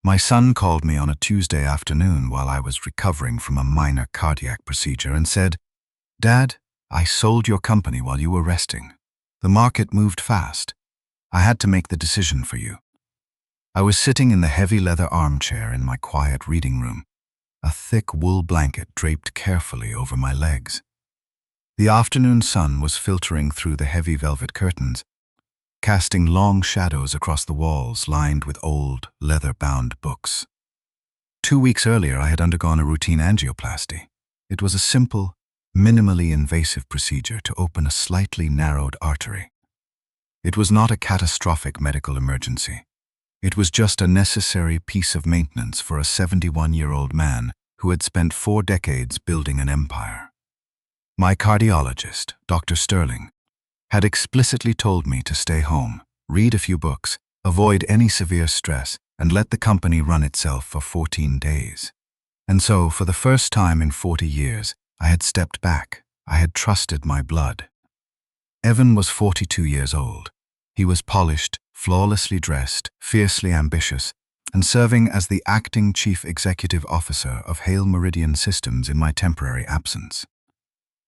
My son called me on a Tuesday afternoon while I was recovering from a minor cardiac procedure and said, "Dad, I sold your company while you were resting. The market moved fast. I had to make the decision for you." I was sitting in the heavy leather armchair in my quiet reading room, a thick wool blanket draped carefully over my legs. The afternoon sun was filtering through the heavy velvet curtains, casting long shadows across the walls lined with old, leather-bound books. 2 weeks earlier, I had undergone a routine angioplasty. It was a simple, minimally invasive procedure to open a slightly narrowed artery. It was not a catastrophic medical emergency. It was just a necessary piece of maintenance for a 71-year-old man who had spent 4 decades building an empire. My cardiologist, Dr. Sterling, had explicitly told me to stay home, read a few books, avoid any severe stress, and let the company run itself for 14 days. And so, for the first time in 40 years, I had stepped back. I had trusted my blood. Evan was 42 years old. He was polished, flawlessly dressed, fiercely ambitious, and serving as the acting chief executive officer of Hale Meridian Systems in my temporary absence.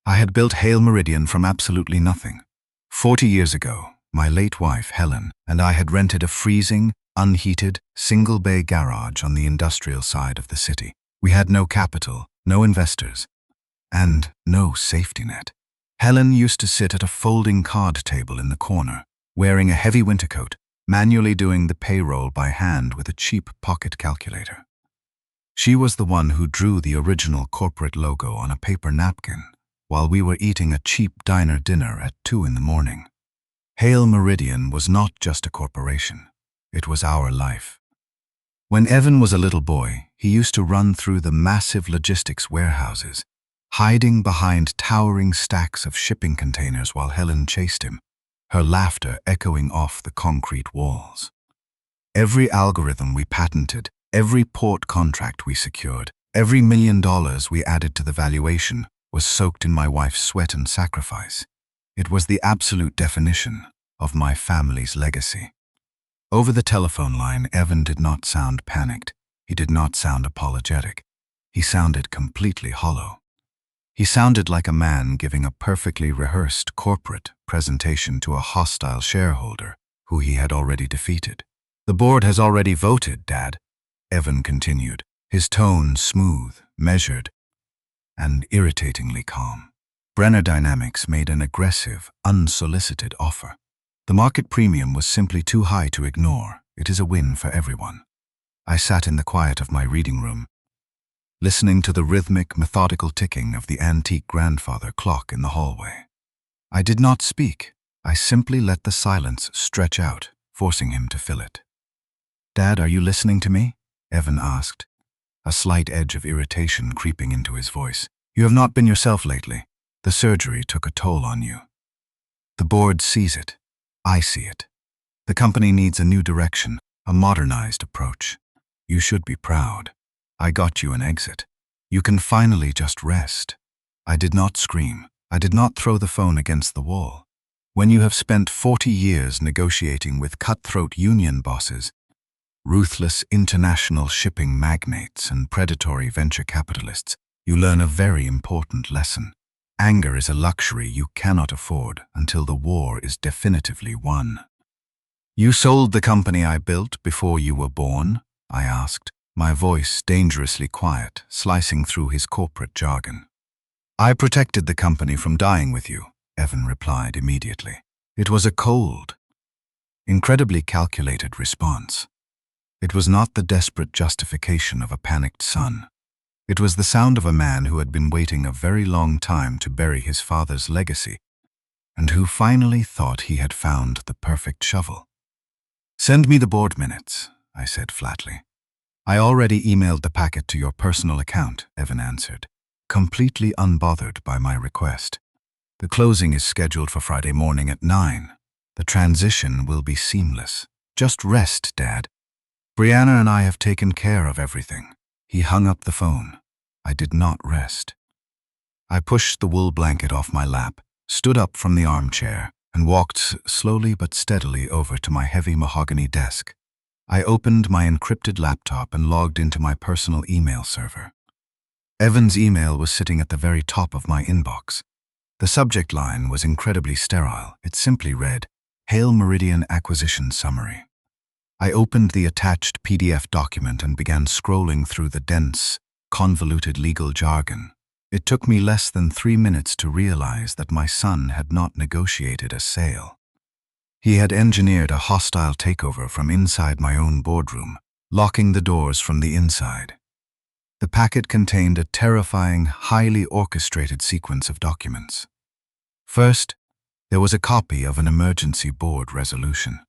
I had built Hale Meridian from absolutely nothing. 40 years ago, my late wife, Helen, and I had rented a freezing, unheated, single-bay garage on the industrial side of the city. We had no capital, no investors, and no safety net. Helen used to sit at a folding card table in the corner, wearing a heavy winter coat, manually doing the payroll by hand with a cheap pocket calculator. She was the one who drew the original corporate logo on a paper napkin while we were eating a cheap diner dinner at 2 in the morning. Hale Meridian was not just a corporation. It was our life. When Evan was a little boy, he used to run through the massive logistics warehouses, hiding behind towering stacks of shipping containers while Helen chased him, her laughter echoing off the concrete walls. Every algorithm we patented, every port contract we secured, every $1 million we added to the valuation was soaked in my wife's sweat and sacrifice. It was the absolute definition of my family's legacy. Over the telephone line, Evan did not sound panicked. He did not sound apologetic. He sounded completely hollow. He sounded like a man giving a perfectly rehearsed corporate presentation to a hostile shareholder who he had already defeated. "The board has already voted, Dad," Evan continued, his tone smooth, measured, and irritatingly calm. Brenner Dynamics made an aggressive, unsolicited offer. The market premium was simply too high to ignore. It is a win for everyone. I sat in the quiet of my reading room, listening to the rhythmic, methodical ticking of the antique grandfather clock in the hallway. I did not speak. I simply let the silence stretch out, forcing him to fill it. "Dad, are you listening to me?" Evan asked, a slight edge of irritation creeping into his voice. "You have not been yourself lately. The surgery took a toll on you. The board sees it. I see it. The company needs a new direction, a modernized approach. You should be proud. I got you an exit. You can finally just rest." I did not scream. I did not throw the phone against the wall. When you have spent 40 years negotiating with cutthroat union bosses, ruthless international shipping magnates, and predatory venture capitalists, you learn a very important lesson. Anger is a luxury you cannot afford until the war is definitively won. "You sold the company I built before you were born?" I asked, my voice dangerously quiet, slicing through his corporate jargon. "I protected the company from dying with you," Evan replied immediately. It was a cold, incredibly calculated response. It was not the desperate justification of a panicked son. It was the sound of a man who had been waiting a very long time to bury his father's legacy, and who finally thought he had found the perfect shovel. "Send me the board minutes," I said flatly. "I already emailed the packet to your personal account," Evan answered, completely unbothered by my request. "The closing is scheduled for Friday morning at 9. The transition will be seamless. Just rest, Dad. Brianna and I have taken care of everything." He hung up the phone. I did not rest. I pushed the wool blanket off my lap, stood up from the armchair, and walked slowly but steadily over to my heavy mahogany desk. I opened my encrypted laptop and logged into my personal email server. Evan's email was sitting at the very top of my inbox. The subject line was incredibly sterile. It simply read, Hale Meridian Acquisition Summary. I opened the attached PDF document and began scrolling through the dense, convoluted legal jargon. It took me less than 3 minutes to realize that my son had not negotiated a sale. He had engineered a hostile takeover from inside my own boardroom, locking the doors from the inside. The packet contained a terrifying, highly orchestrated sequence of documents. First, there was a copy of an emergency board resolution.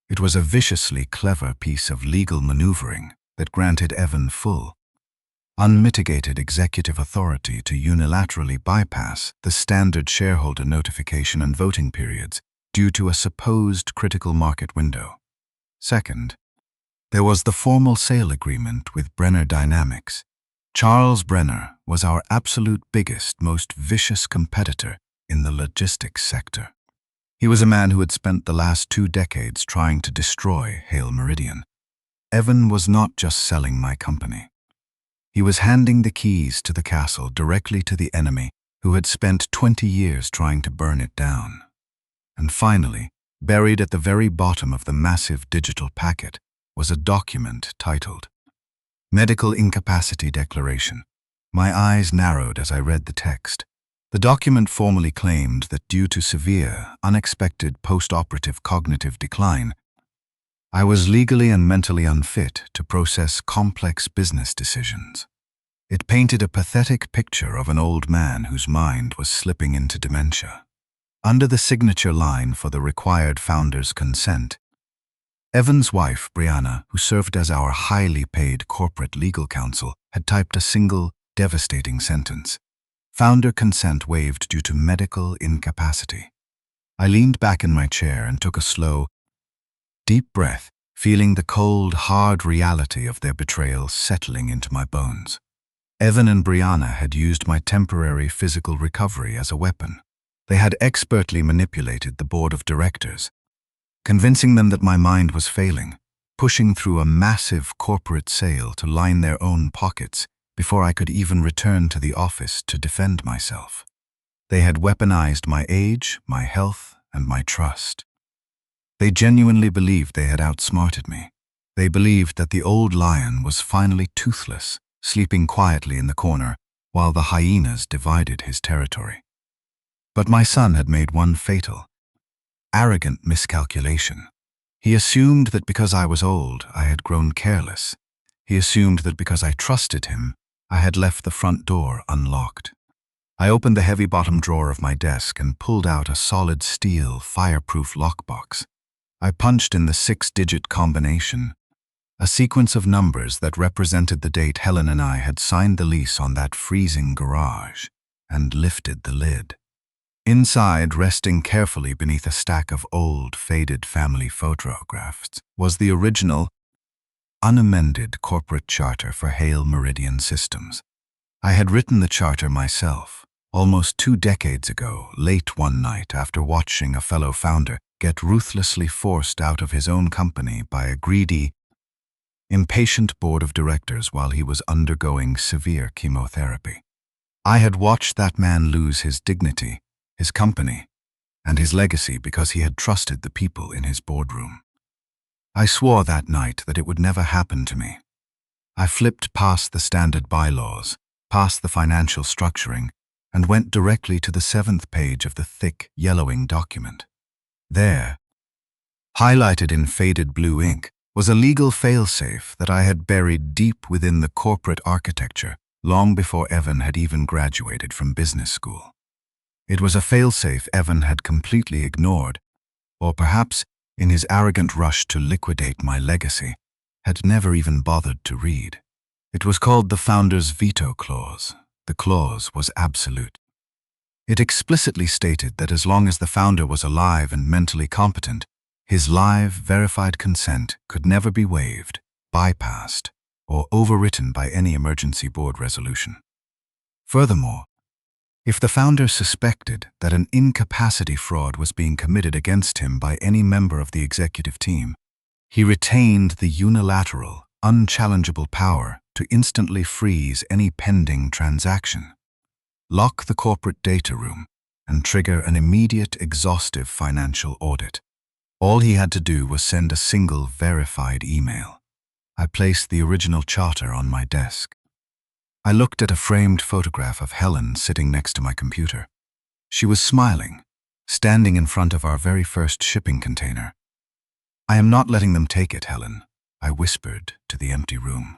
It was a viciously clever piece of legal maneuvering that granted Evan full, unmitigated executive authority to unilaterally bypass the standard shareholder notification and voting periods due to a supposed critical market window. Second, there was the formal sale agreement with Brenner Dynamics. Charles Brenner was our absolute biggest, most vicious competitor in the logistics sector. He was a man who had spent the last 2 decades trying to destroy Hale Meridian. Evan was not just selling my company. He was handing the keys to the castle directly to the enemy who had spent 20 years trying to burn it down. And finally, buried at the very bottom of the massive digital packet was a document titled Medical Incapacity Declaration. My eyes narrowed as I read the text. The document formally claimed that due to severe, unexpected post-operative cognitive decline, I was legally and mentally unfit to process complex business decisions. It painted a pathetic picture of an old man whose mind was slipping into dementia. Under the signature line for the required founder's consent, Evan's wife, Brianna, who served as our highly paid corporate legal counsel, had typed a single, devastating sentence. Founder consent waived due to medical incapacity. I leaned back in my chair and took a slow, deep breath, feeling the cold, hard reality of their betrayal settling into my bones. Evan and Brianna had used my temporary physical recovery as a weapon. They had expertly manipulated the board of directors, convincing them that my mind was failing, pushing through a massive corporate sale to line their own pockets before I could even return to the office to defend myself. They had weaponized my age, my health, and my trust. They genuinely believed they had outsmarted me. They believed that the old lion was finally toothless, sleeping quietly in the corner while the hyenas divided his territory. But my son had made one fatal, arrogant miscalculation. He assumed that because I was old, I had grown careless. He assumed that because I trusted him, I had left the front door unlocked. I opened the heavy bottom drawer of my desk and pulled out a solid steel, fireproof lockbox. I punched in the 6-digit combination, a sequence of numbers that represented the date Helen and I had signed the lease on that freezing garage, and lifted the lid. Inside, resting carefully beneath a stack of old, faded family photographs, was the original, unamended corporate charter for Hale Meridian Systems. I had written the charter myself, almost 2 decades ago, late one night after watching a fellow founder get ruthlessly forced out of his own company by a greedy, impatient board of directors while he was undergoing severe chemotherapy. I had watched that man lose his dignity, his company, and his legacy because he had trusted the people in his boardroom. I swore that night that it would never happen to me. I flipped past the standard bylaws, past the financial structuring, and went directly to the 7th page of the thick, yellowing document. There, highlighted in faded blue ink, was a legal failsafe that I had buried deep within the corporate architecture long before Evan had even graduated from business school. It was a failsafe Evan had completely ignored, or perhaps, in his arrogant rush to liquidate my legacy, had never even bothered to read. It was called the Founder's Veto Clause. The clause was absolute. It explicitly stated that as long as the founder was alive and mentally competent, his live, verified consent could never be waived, bypassed, or overwritten by any emergency board resolution. Furthermore, if the founder suspected that an incapacity fraud was being committed against him by any member of the executive team, He retained the unilateral, unchallengeable power to instantly freeze any pending transaction, lock the corporate data room, and trigger an immediate, exhaustive financial audit. All he had to do was send a single verified email. I placed the original charter on my desk. I looked at a framed photograph of Helen sitting next to my computer. She was smiling, standing in front of our very first shipping container. "I am not letting them take it, Helen," I whispered to the empty room.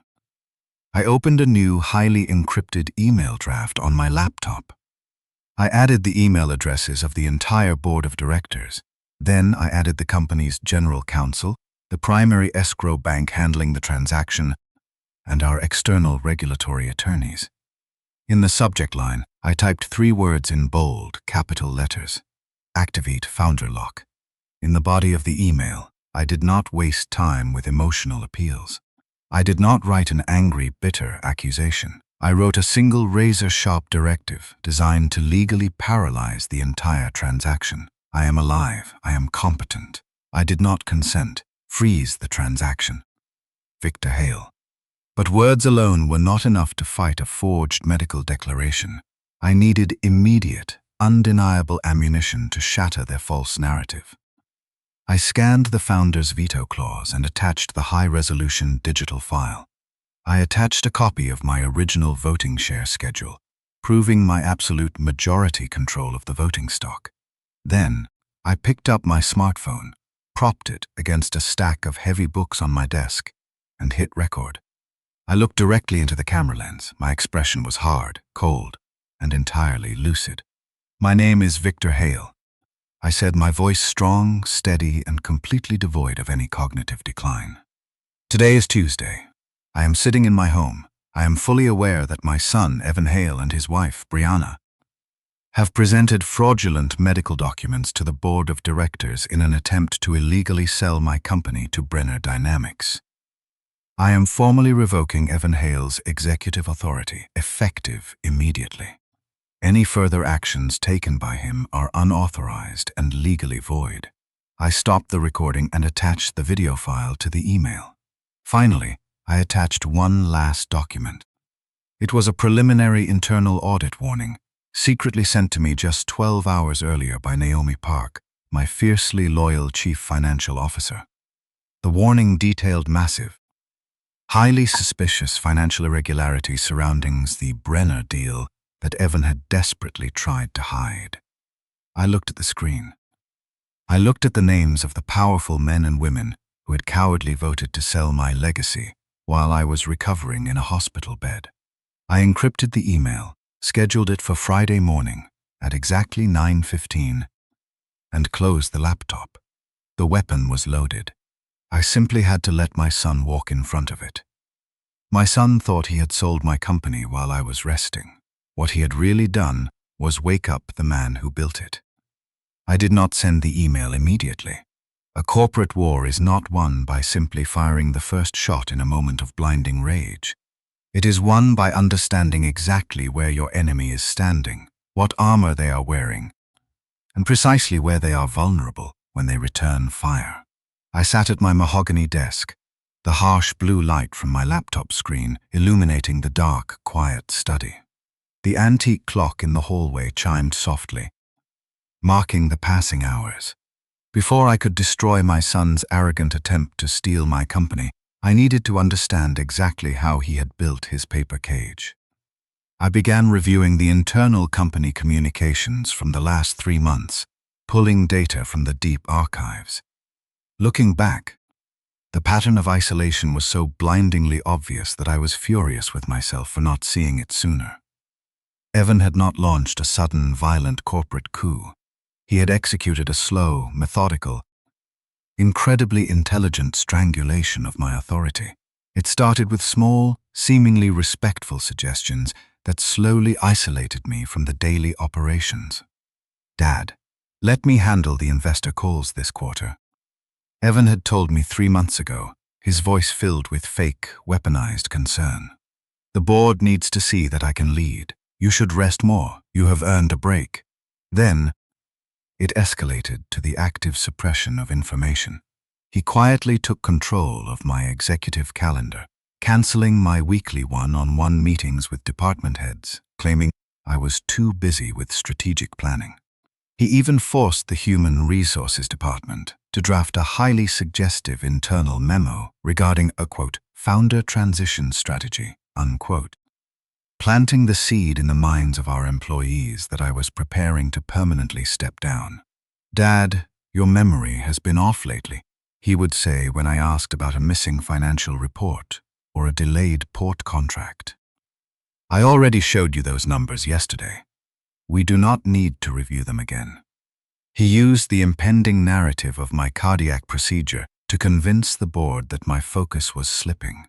I opened a new, highly encrypted email draft on my laptop. I added the email addresses of the entire board of directors. Then I added the company's general counsel, the primary escrow bank handling the transaction, and our external regulatory attorneys. In the subject line, I typed 3 words in bold, capital letters: "Activate founder lock." In the body of the email, I did not waste time with emotional appeals. I did not write an angry, bitter accusation. I wrote a single razor-sharp directive designed to legally paralyze the entire transaction. I am alive. I am competent. I did not consent. Freeze the transaction. Victor Hale. But words alone were not enough to fight a forged medical declaration. I needed immediate, undeniable ammunition to shatter their false narrative. I scanned the founder's veto clause and attached the high-resolution digital file. I attached a copy of my original voting share schedule, proving my absolute majority control of the voting stock. Then, I picked up my smartphone, propped it against a stack of heavy books on my desk, and hit record. I looked directly into the camera lens. My expression was hard, cold, and entirely lucid. "My name is Victor Hale," I said, my voice strong, steady, and completely devoid of any cognitive decline. "Today is Tuesday. I am sitting in my home. I am fully aware that my son, Evan Hale, and his wife, Brianna, have presented fraudulent medical documents to the board of directors in an attempt to illegally sell my company to Brenner Dynamics. I am formally revoking Evan Hale's executive authority, effective immediately. Any further actions taken by him are unauthorized and legally void." I stopped the recording and attached the video file to the email. Finally, I attached one last document. It was a preliminary internal audit warning, secretly sent to me just 12 hours earlier by Naomi, my fiercely loyal chief financial officer. The warning detailed massive, highly suspicious financial irregularities surrounding the Brenner deal that Evan had desperately tried to hide. I looked at the screen. I looked at the names of the powerful men and women who had cowardly voted to sell my legacy while I was recovering in a hospital bed. I encrypted the email, scheduled it for Friday morning at exactly 9:15, and closed the laptop. The weapon was loaded. I simply had to let my son walk in front of it. My son thought he had sold my company while I was resting. What he had really done was wake up the man who built it. I did not send the email immediately. A corporate war is not won by simply firing the first shot in a moment of blinding rage. It is won by understanding exactly where your enemy is standing, what armor they are wearing, and precisely where they are vulnerable when they return fire. I sat at my mahogany desk, the harsh blue light from my laptop screen illuminating the dark, quiet study. The antique clock in the hallway chimed softly, marking the passing hours. Before I could destroy my son's arrogant attempt to steal my company, I needed to understand exactly how he had built his paper cage. I began reviewing the internal company communications from the last 3 months, pulling data from the deep archives. Looking back, the pattern of isolation was so blindingly obvious that I was furious with myself for not seeing it sooner. Evan had not launched a sudden, violent corporate coup. He had executed a slow, methodical, incredibly intelligent strangulation of my authority. It started with small, seemingly respectful suggestions that slowly isolated me from the daily operations. "Dad, let me handle the investor calls this quarter." Evan had told me 3 months ago, his voice filled with fake, weaponized concern. "The board needs to see that I can lead. You should rest more. You have earned a break." Then, it escalated to the active suppression of information. He quietly took control of my executive calendar, canceling my weekly one-on-one meetings with department heads, claiming I was too busy with strategic planning. He even forced the Human Resources Department to draft a highly suggestive internal memo regarding a, quote, founder transition strategy, unquote, planting the seed in the minds of our employees that I was preparing to permanently step down. "Dad, your memory has been off lately," he would say when I asked about a missing financial report or a delayed port contract. "I already showed you those numbers yesterday. We do not need to review them again." He used the impending narrative of my cardiac procedure to convince the board that my focus was slipping.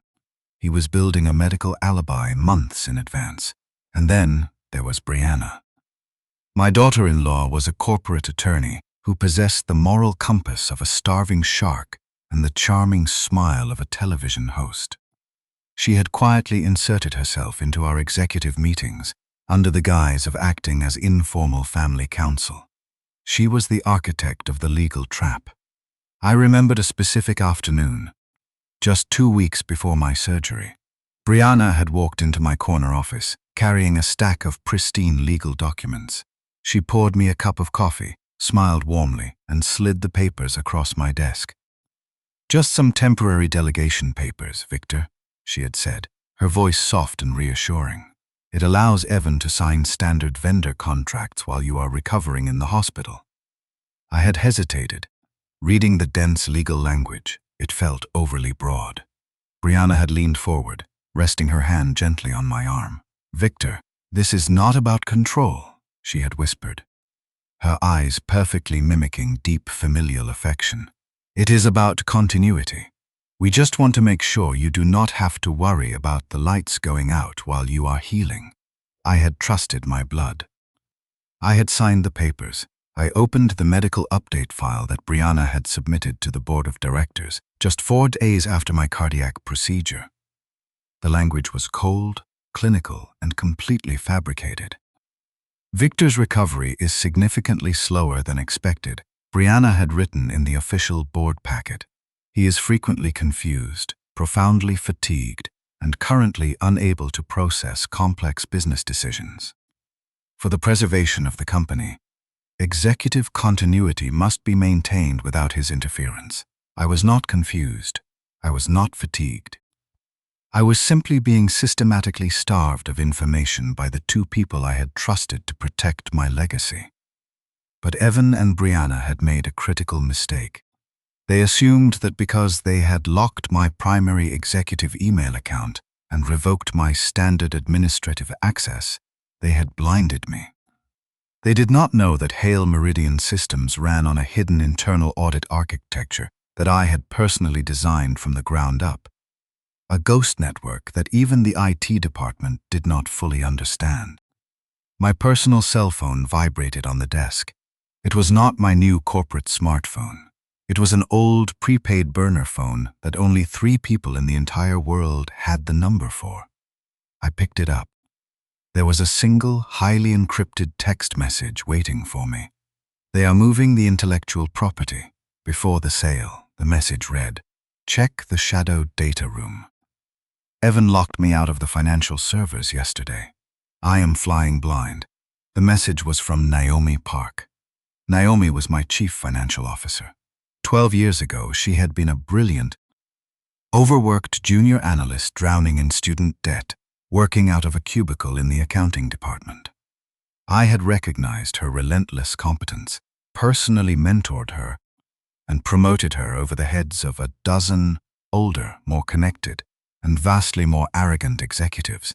He was building a medical alibi months in advance. And then there was Brianna. My daughter-in-law was a corporate attorney who possessed the moral compass of a starving shark and the charming smile of a television host. She had quietly inserted herself into our executive meetings under the guise of acting as informal family counsel. She was the architect of the legal trap. I remembered a specific afternoon, just 2 weeks before my surgery. Brianna had walked into my corner office, carrying a stack of pristine legal documents. She poured me a cup of coffee, smiled warmly, and slid the papers across my desk. "Just some temporary delegation papers, Victor," she had said, her voice soft and reassuring. "It allows Evan to sign standard vendor contracts while you are recovering in the hospital." I had hesitated. Reading the dense legal language, it felt overly broad. Brianna had leaned forward, resting her hand gently on my arm. "Victor, this is not about control," she had whispered, her eyes perfectly mimicking deep familial affection. "It is about continuity. We just want to make sure you do not have to worry about the lights going out while you are healing." I had trusted my blood. I had signed the papers. I opened the medical update file that Brianna had submitted to the board of directors just 4 days after my cardiac procedure. The language was cold, clinical, and completely fabricated. "Victor's recovery is significantly slower than expected," Brianna had written in the official board packet. "He is frequently confused, profoundly fatigued, and currently unable to process complex business decisions. For the preservation of the company, executive continuity must be maintained without his interference." I was not confused. I was not fatigued. I was simply being systematically starved of information by the 2 people I had trusted to protect my legacy. But Evan and Brianna had made a critical mistake. They assumed that because they had locked my primary executive email account and revoked my standard administrative access, they had blinded me. They did not know that Hale Meridian Systems ran on a hidden internal audit architecture that I had personally designed from the ground up. A ghost network that even the IT department did not fully understand. My personal cell phone vibrated on the desk. It was not my new corporate smartphone. It was an old prepaid burner phone that only 3 people in the entire world had the number for. I picked it up. There was a single, highly encrypted text message waiting for me. "They are moving the intellectual property. Before the sale," the message read. "Check the shadow data room. Evan locked me out of the financial servers yesterday. I am flying blind." The message was from Naomi Park. Naomi was my chief financial officer. 12 years ago, she had been a brilliant, overworked junior analyst drowning in student debt, working out of a cubicle in the accounting department. I had recognized her relentless competence, personally mentored her, and promoted her over the heads of a dozen older, more connected, and vastly more arrogant executives.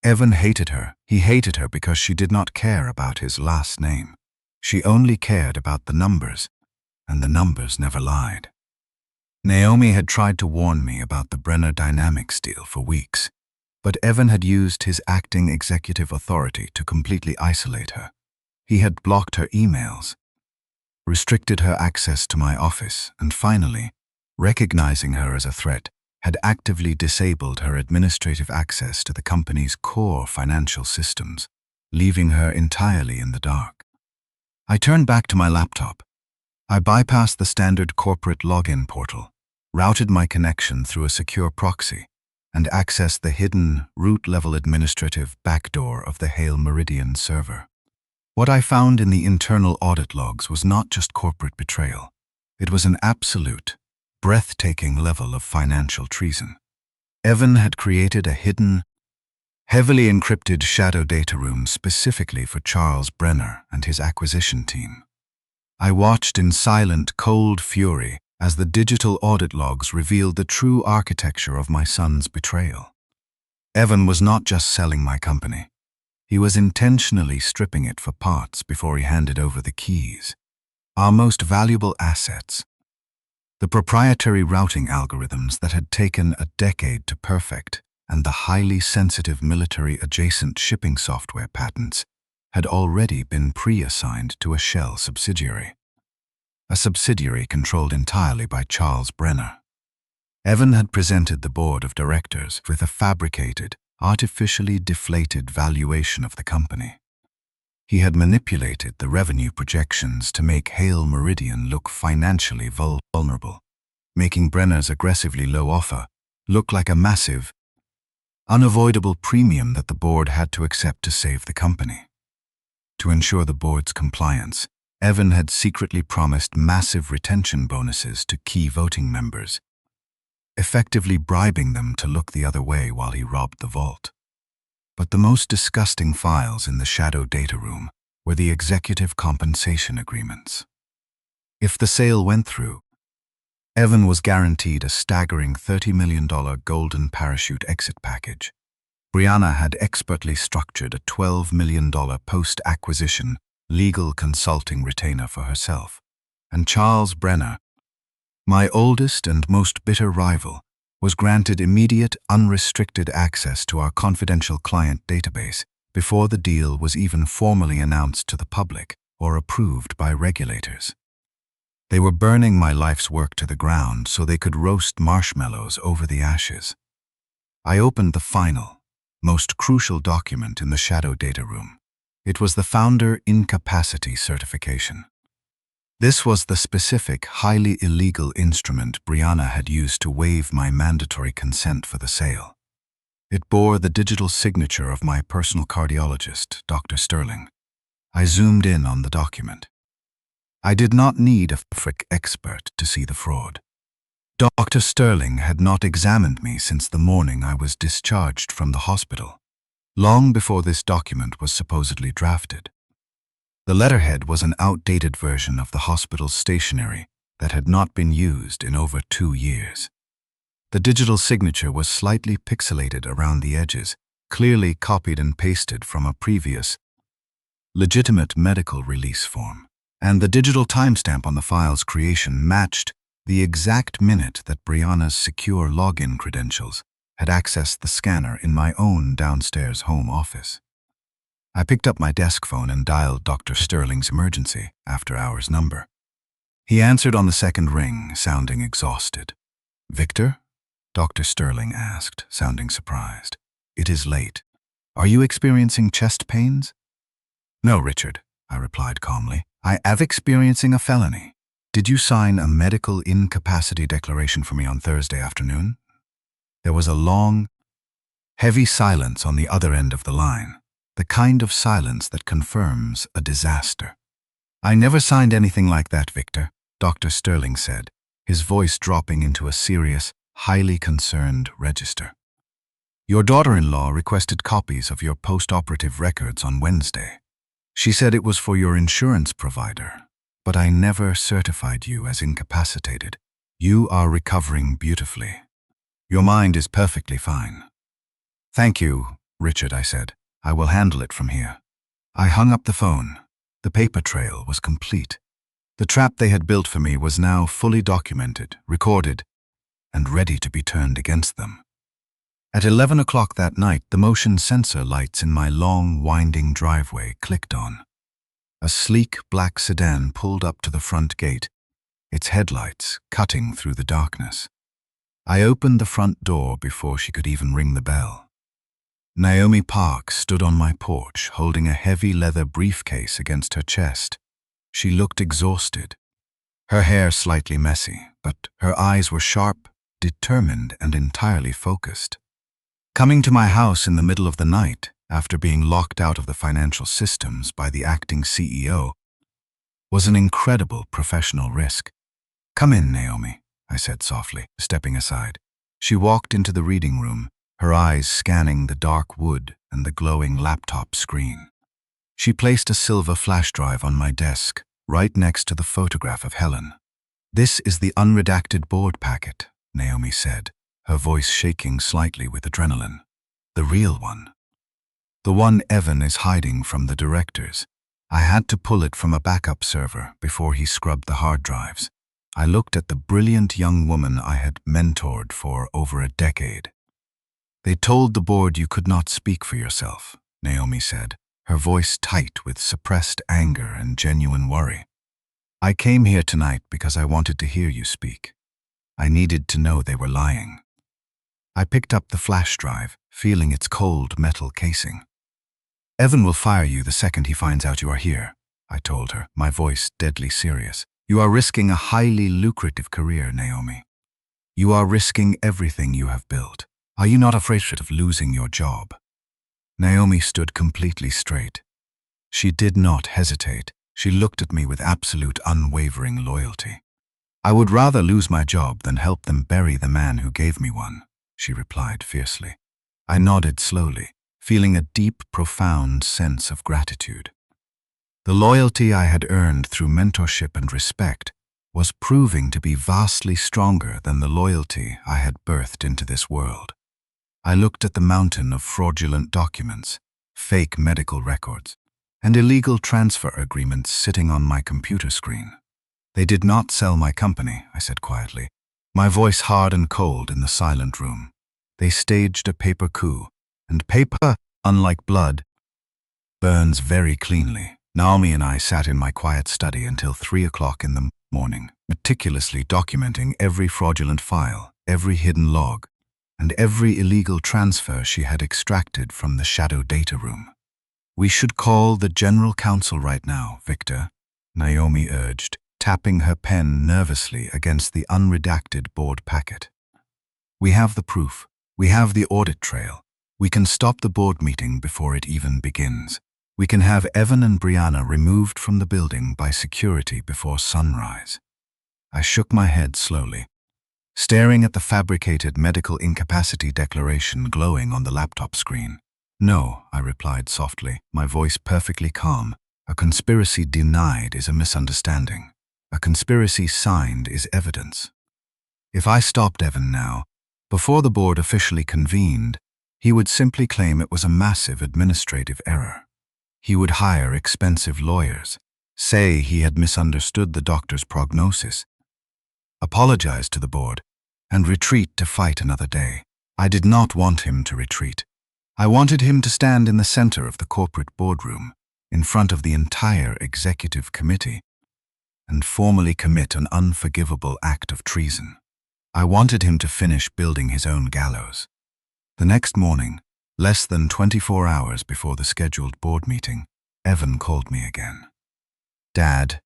Evan hated her. He hated her because she did not care about his last name. She only cared about the numbers, and the numbers never lied. Naomi had tried to warn me about the Brenner Dynamics deal for weeks, but Evan had used his acting executive authority to completely isolate her. He had blocked her emails, restricted her access to my office, and finally, recognizing her as a threat, had actively disabled her administrative access to the company's core financial systems, leaving her entirely in the dark. I turned back to my laptop. I bypassed the standard corporate login portal, routed my connection through a secure proxy, and accessed the hidden, root-level administrative backdoor of the Hale Meridian server. What I found in the internal audit logs was not just corporate betrayal. It was an absolute, breathtaking level of financial treason. Evan had created a hidden, heavily encrypted shadow data room specifically for Charles Brenner and his acquisition team. I watched in silent, cold fury as the digital audit logs revealed the true architecture of my son's betrayal. Evan was not just selling my company. He was intentionally stripping it for parts before he handed over the keys. Our most valuable assets, the proprietary routing algorithms that had taken a decade to perfect, and the highly sensitive military-adjacent shipping software patents, had already been pre-assigned to a shell subsidiary. A subsidiary controlled entirely by Charles Brenner. Evan had presented the board of directors with a fabricated, artificially deflated valuation of the company. He had manipulated the revenue projections to make Hale Meridian look financially vulnerable, making Brenner's aggressively low offer look like a massive, unavoidable premium that the board had to accept to save the company. To ensure the board's compliance, Evan had secretly promised massive retention bonuses to key voting members, effectively bribing them to look the other way while he robbed the vault. But the most disgusting files in the shadow data room were the executive compensation agreements. If the sale went through, Evan was guaranteed a staggering $30 million golden parachute exit package. Brianna had expertly structured a $12 million post-acquisition legal consulting retainer for herself. And Charles Brenner, my oldest and most bitter rival, was granted immediate, unrestricted access to our confidential client database before the deal was even formally announced to the public or approved by regulators. They were burning my life's work to the ground so they could roast marshmallows over the ashes. I opened the final, most crucial document in the shadow data room. It was the founder incapacity certification. This was the specific, highly illegal instrument Brianna had used to waive my mandatory consent for the sale. It bore the digital signature of my personal cardiologist, Dr. Sterling. I zoomed in on the document. I did not need a frick expert to see the fraud. Dr. Sterling had not examined me since the morning I was discharged from the hospital, long before this document was supposedly drafted. The letterhead was an outdated version of the hospital's stationery that had not been used in over 2 years. The digital signature was slightly pixelated around the edges, clearly copied and pasted from a previous, legitimate medical release form. And the digital timestamp on the file's creation matched the exact minute that Brianna's secure login credentials had accessed the scanner in my own downstairs home office. I picked up my desk phone and dialed Dr. Sterling's emergency after-hours number. He answered on the second ring, sounding exhausted. "Victor?" Dr. Sterling asked, sounding surprised. "It is late. Are you experiencing chest pains?" "No, Richard," I replied calmly. "I am experiencing a felony. Did you sign a medical incapacity declaration for me on Thursday afternoon?" There was a long, heavy silence on the other end of the line, the kind of silence that confirms a disaster. "I never signed anything like that, Victor," Dr. Sterling said, his voice dropping into a serious, highly concerned register. "Your daughter-in-law requested copies of your post-operative records on Wednesday. She said it was for your insurance provider, but I never certified you as incapacitated. You are recovering beautifully. Your mind is perfectly fine." "Thank you, Richard," I said. "I will handle it from here." I hung up the phone. The paper trail was complete. The trap they had built for me was now fully documented, recorded, and ready to be turned against them. At 11 o'clock that night, the motion sensor lights in my long, winding driveway clicked on. A sleek black sedan pulled up to the front gate, its headlights cutting through the darkness. I opened the front door before she could even ring the bell. Naomi Park stood on my porch, holding a heavy leather briefcase against her chest. She looked exhausted, her hair slightly messy, but her eyes were sharp, determined, and entirely focused. Coming to my house in the middle of the night, after being locked out of the financial systems by the acting CEO, was an incredible professional risk. "Come in, Naomi," I said softly, stepping aside. She walked into the reading room, her eyes scanning the dark wood and the glowing laptop screen. She placed a silver flash drive on my desk, right next to the photograph of Helen. "This is the unredacted board packet," Naomi said, her voice shaking slightly with adrenaline. "The real one. The one Evan is hiding from the directors. I had to pull it from a backup server before he scrubbed the hard drives." I looked at the brilliant young woman I had mentored for over a decade. "They told the board you could not speak for yourself," Naomi said, her voice tight with suppressed anger and genuine worry. "I came here tonight because I wanted to hear you speak. I needed to know they were lying." I picked up the flash drive, feeling its cold metal casing. "Evan will fire you the second he finds out you are here," I told her, my voice deadly serious. "You are risking a highly lucrative career, Naomi. You are risking everything you have built. Are you not afraid of losing your job?" Naomi stood completely straight. She did not hesitate. She looked at me with absolute unwavering loyalty. "I would rather lose my job than help them bury the man who gave me one," she replied fiercely. I nodded slowly, feeling a deep, profound sense of gratitude. The loyalty I had earned through mentorship and respect was proving to be vastly stronger than the loyalty I had birthed into this world. I looked at the mountain of fraudulent documents, fake medical records, and illegal transfer agreements sitting on my computer screen. "They did not sell my company," I said quietly, my voice hard and cold in the silent room. "They staged a paper coup, and paper, unlike blood, burns very cleanly." Naomi and I sat in my quiet study until 3 o'clock in the morning, meticulously documenting every fraudulent file, every hidden log, and every illegal transfer she had extracted from the shadow data room. "We should call the general counsel right now, Victor," Naomi urged, tapping her pen nervously against the unredacted board packet. "We have the proof. We have the audit trail. We can stop the board meeting before it even begins. We can have Evan and Brianna removed from the building by security before sunrise." I shook my head slowly, staring at the fabricated medical incapacity declaration glowing on the laptop screen. "No," I replied softly, my voice perfectly calm. "A conspiracy denied is a misunderstanding. A conspiracy signed is evidence. If I stopped Evan now, before the board officially convened, he would simply claim it was a massive administrative error. He would hire expensive lawyers, say he had misunderstood the doctor's prognosis, apologize to the board, and retreat to fight another day. I did not want him to retreat. I wanted him to stand in the center of the corporate boardroom, in front of the entire executive committee, and formally commit an unforgivable act of treason. I wanted him to finish building his own gallows. The next morning, less than 24 hours before the scheduled board meeting, Evan called me again. "Dad,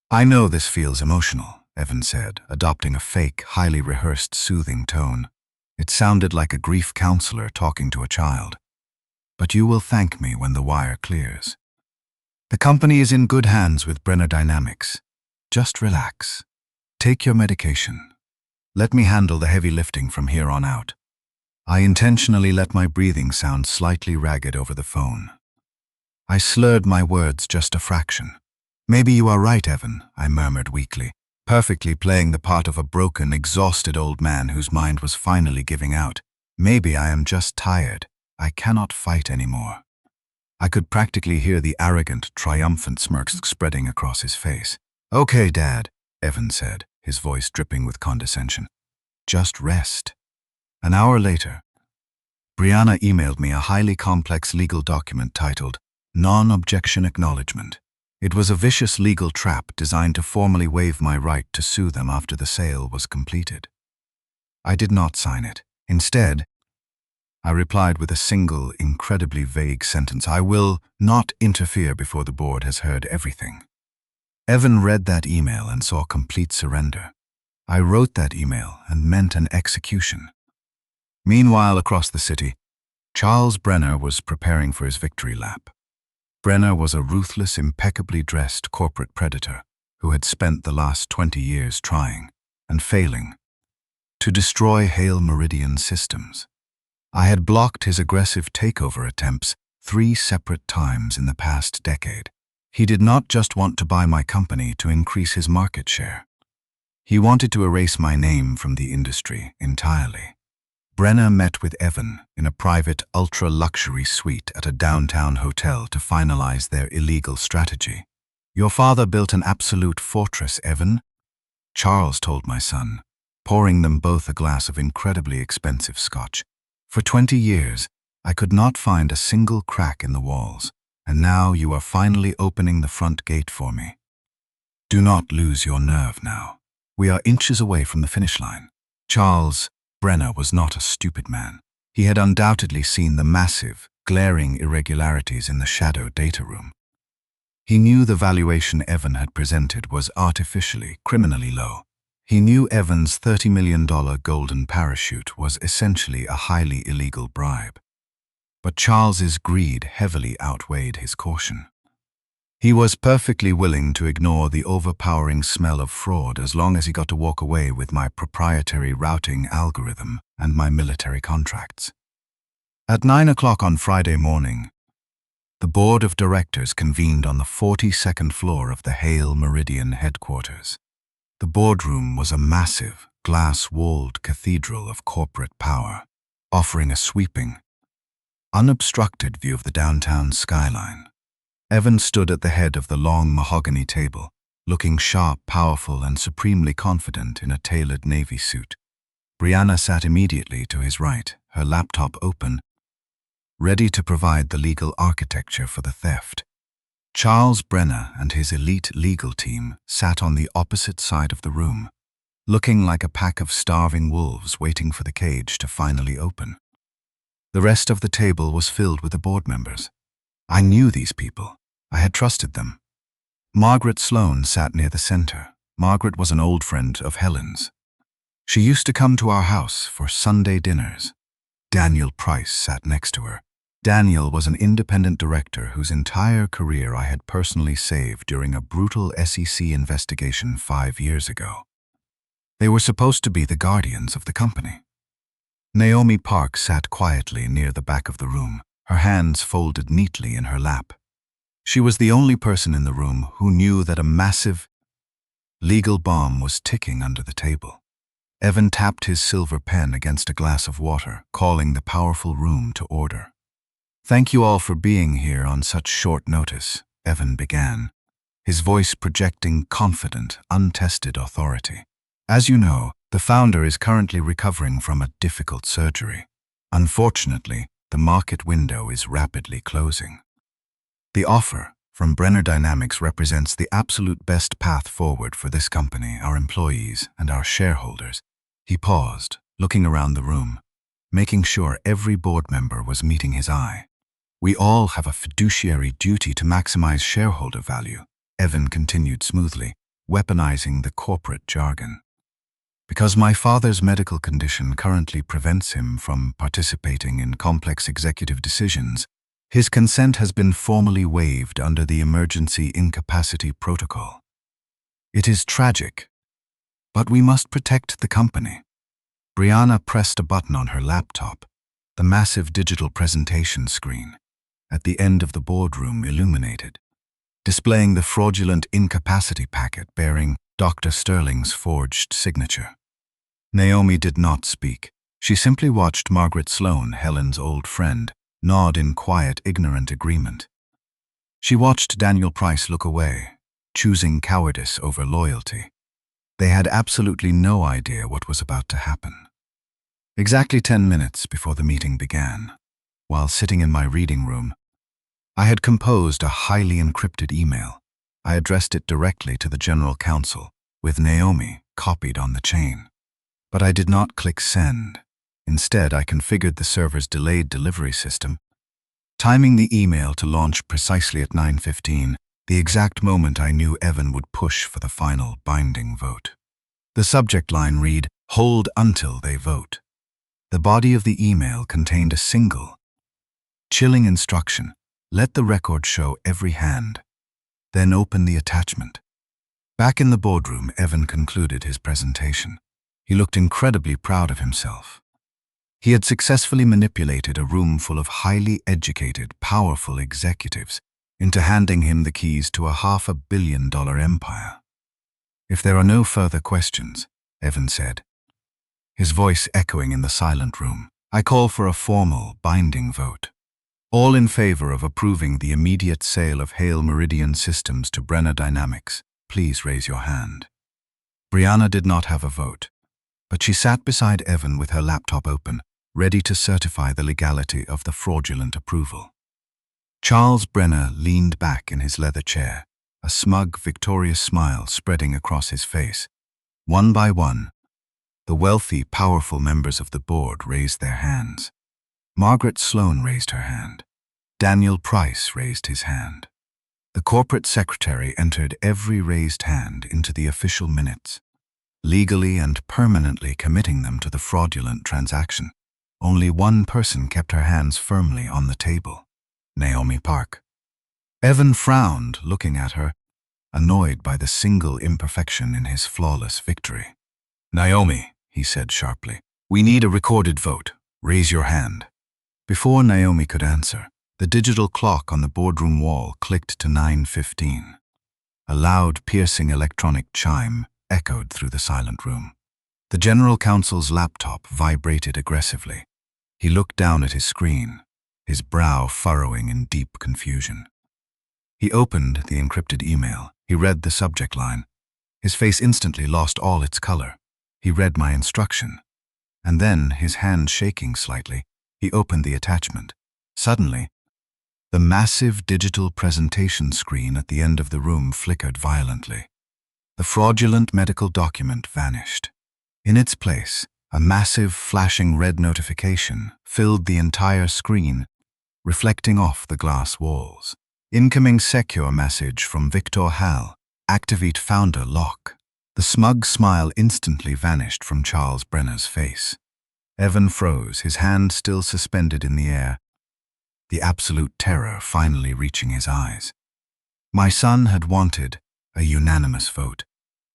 I know this feels emotional," Evan said, adopting a fake, highly rehearsed, soothing tone. It sounded like a grief counselor talking to a child. "But you will thank me when the wire clears. The company is in good hands with Brenner Dynamics. Just relax. Take your medication. Let me handle the heavy lifting from here on out." I intentionally let my breathing sound slightly ragged over the phone. I slurred my words just a fraction. "Maybe you are right, Evan," I murmured weakly, perfectly playing the part of a broken, exhausted old man whose mind was finally giving out. "Maybe I am just tired. I cannot fight anymore." I could practically hear the arrogant, triumphant smirk spreading across his face. "Okay, Dad," Evan said, his voice dripping with condescension. "Just rest." An hour later, Brianna emailed me a highly complex legal document titled Non-Objection Acknowledgement. It was a vicious legal trap designed to formally waive my right to sue them after the sale was completed. I did not sign it. Instead, I replied with a single, incredibly vague sentence: "I will not interfere before the board has heard everything." Evan read that email and saw complete surrender. I wrote that email and meant an execution. Meanwhile, across the city, Charles Brenner was preparing for his victory lap. Brenner was a ruthless, impeccably dressed corporate predator who had spent the last 20 years trying, and failing, to destroy Hale Meridian Systems. I had blocked his aggressive takeover attempts 3 separate times in the past decade. He did not just want to buy my company to increase his market share. He wanted to erase my name from the industry entirely. Brenner met with Evan in a private, ultra-luxury suite at a downtown hotel to finalize their illegal strategy. "Your father built an absolute fortress, Evan," Charles told my son, pouring them both a glass of incredibly expensive scotch. "For 20 years, I could not find a single crack in the walls, and now you are finally opening the front gate for me. Do not lose your nerve now. We are inches away from the finish line." Charles Brenner was not a stupid man. He had undoubtedly seen the massive, glaring irregularities in the shadow data room. He knew the valuation Evan had presented was artificially, criminally low. He knew Evan's $30 million golden parachute was essentially a highly illegal bribe. But Charles's greed heavily outweighed his caution. He was perfectly willing to ignore the overpowering smell of fraud as long as he got to walk away with my proprietary routing algorithm and my military contracts. At 9 o'clock on Friday morning, the board of directors convened on the 42nd floor of the Hale Meridian headquarters. The boardroom was a massive, glass-walled cathedral of corporate power, offering a sweeping, unobstructed view of the downtown skyline. Evan stood at the head of the long mahogany table, looking sharp, powerful, and supremely confident in a tailored navy suit. Brianna sat immediately to his right, her laptop open, ready to provide the legal architecture for the theft. Charles Brenner and his elite legal team sat on the opposite side of the room, looking like a pack of starving wolves waiting for the cage to finally open. The rest of the table was filled with the board members. I knew these people. I had trusted them. Margaret Sloan sat near the center. Margaret was an old friend of Helen's. She used to come to our house for Sunday dinners. Daniel Price sat next to her. Daniel was an independent director whose entire career I had personally saved during a brutal SEC investigation 5 years ago. They were supposed to be the guardians of the company. Naomi Park sat quietly near the back of the room, her hands folded neatly in her lap. She was the only person in the room who knew that a massive legal bomb was ticking under the table. Evan tapped his silver pen against a glass of water, calling the powerful room to order. "Thank you all for being here on such short notice," Evan began, his voice projecting confident, untested authority. "As you know, the founder is currently recovering from a difficult surgery. Unfortunately, the market window is rapidly closing. The offer from Brenner Dynamics represents the absolute best path forward for this company, our employees, and our shareholders." He paused, looking around the room, making sure every board member was meeting his eye. "We all have a fiduciary duty to maximize shareholder value," Evan continued smoothly, weaponizing the corporate jargon. "Because my father's medical condition currently prevents him from participating in complex executive decisions, his consent has been formally waived under the emergency incapacity protocol. It is tragic, but we must protect the company." Brianna pressed a button on her laptop. The massive digital presentation screen at the end of the boardroom illuminated, displaying the fraudulent incapacity packet bearing Dr. Sterling's forged signature. Naomi did not speak. She simply watched Margaret Sloan, Helen's old friend, nod in quiet, ignorant agreement. She watched Daniel Price look away, choosing cowardice over loyalty. They had absolutely no idea what was about to happen. Exactly 10 minutes before the meeting began, while sitting in my reading room, I had composed a highly encrypted email. I addressed it directly to the General Counsel, with Naomi copied on the chain. But I did not click send. Instead, I configured the server's delayed delivery system, timing the email to launch precisely at 9:15, the exact moment I knew Evan would push for the final binding vote. The subject line read, "Hold until they vote." The body of the email contained a single, chilling instruction: let the record show every hand. Then open the attachment. Back in the boardroom, Evan concluded his presentation. He looked incredibly proud of himself. He had successfully manipulated a room full of highly educated, powerful executives into handing him the keys to a $500 million empire. "If there are no further questions," Evan said, his voice echoing in the silent room, "I call for a formal, binding vote. All in favor of approving the immediate sale of Hale Meridian Systems to Brenner Dynamics, please raise your hand." Brianna did not have a vote, but she sat beside Evan with her laptop open, ready to certify the legality of the fraudulent approval. Charles Brenner leaned back in his leather chair, a smug, victorious smile spreading across his face. One by one, the wealthy, powerful members of the board raised their hands. Margaret Sloan raised her hand. Daniel Price raised his hand. The corporate secretary entered every raised hand into the official minutes, legally and permanently committing them to the fraudulent transaction. Only one person kept her hands firmly on the table: Naomi Park. Evan frowned, looking at her, annoyed by the single imperfection in his flawless victory. "Naomi," he said sharply, "we need a recorded vote. Raise your hand." Before Naomi could answer, the digital clock on the boardroom wall clicked to 9:15. A loud, piercing electronic chime echoed through the silent room. The general counsel's laptop vibrated aggressively. He looked down at his screen, his brow furrowing in deep confusion. He opened the encrypted email. He read the subject line. His face instantly lost all its color. He read my instruction. And then, his hand shaking slightly, he opened the attachment. Suddenly, the massive digital presentation screen at the end of the room flickered violently. The fraudulent medical document vanished. In its place, a massive flashing red notification filled the entire screen, reflecting off the glass walls. "Incoming secure message from Victor Hale. Activate founder lock." The smug smile instantly vanished from Charles Brenner's face. Evan froze, his hand still suspended in the air, the absolute terror finally reaching his eyes. My son had wanted a unanimous vote,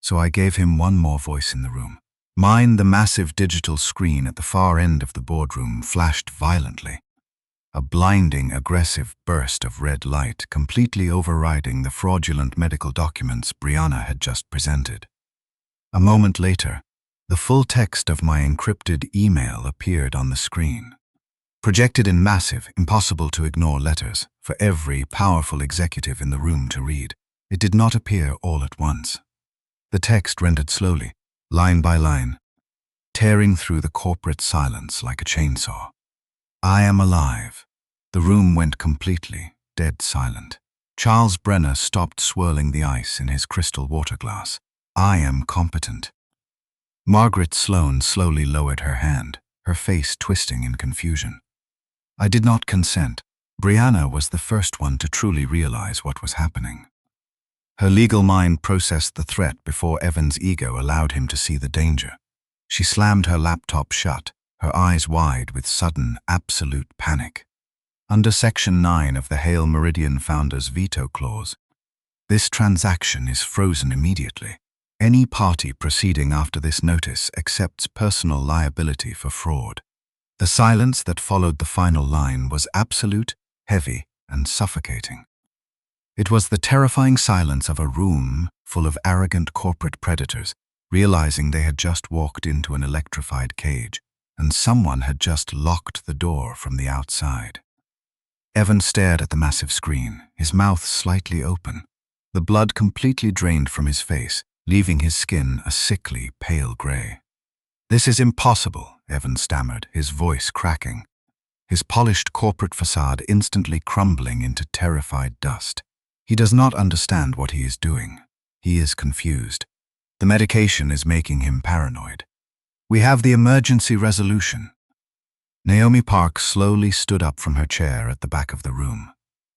so I gave him one more voice in the room. Mine. The massive digital screen at the far end of the boardroom flashed violently, a blinding, aggressive burst of red light completely overriding the fraudulent medical documents Brianna had just presented. A moment later, the full text of my encrypted email appeared on the screen, projected in massive, impossible-to-ignore letters for every powerful executive in the room to read. It did not appear all at once. The text rendered slowly, line by line, tearing through the corporate silence like a chainsaw. "I am alive." The room went completely, dead silent. Charles Brenner stopped swirling the ice in his crystal water glass. "I am competent." Margaret Sloan slowly lowered her hand, her face twisting in confusion. I did not consent. Brianna was the first one to truly realize what was happening. Her legal mind processed the threat before Evan's ego allowed him to see the danger. She slammed her laptop shut, her eyes wide with sudden, absolute panic. Under Section 9 of the Hale Meridian Founders' Veto Clause, this transaction is frozen immediately. Any party proceeding after this notice accepts personal liability for fraud. The silence that followed the final line was absolute, heavy, and suffocating. It was the terrifying silence of a room full of arrogant corporate predators, realizing they had just walked into an electrified cage, and someone had just locked the door from the outside. Evan stared at the massive screen, his mouth slightly open, the blood completely drained from his face, leaving his skin a sickly, pale gray. "This is impossible," Evan stammered, his voice cracking, his polished corporate facade instantly crumbling into terrified dust. He does not understand what he is doing. He is confused. The medication is making him paranoid. "We have the emergency resolution." Naomi Park slowly stood up from her chair at the back of the room.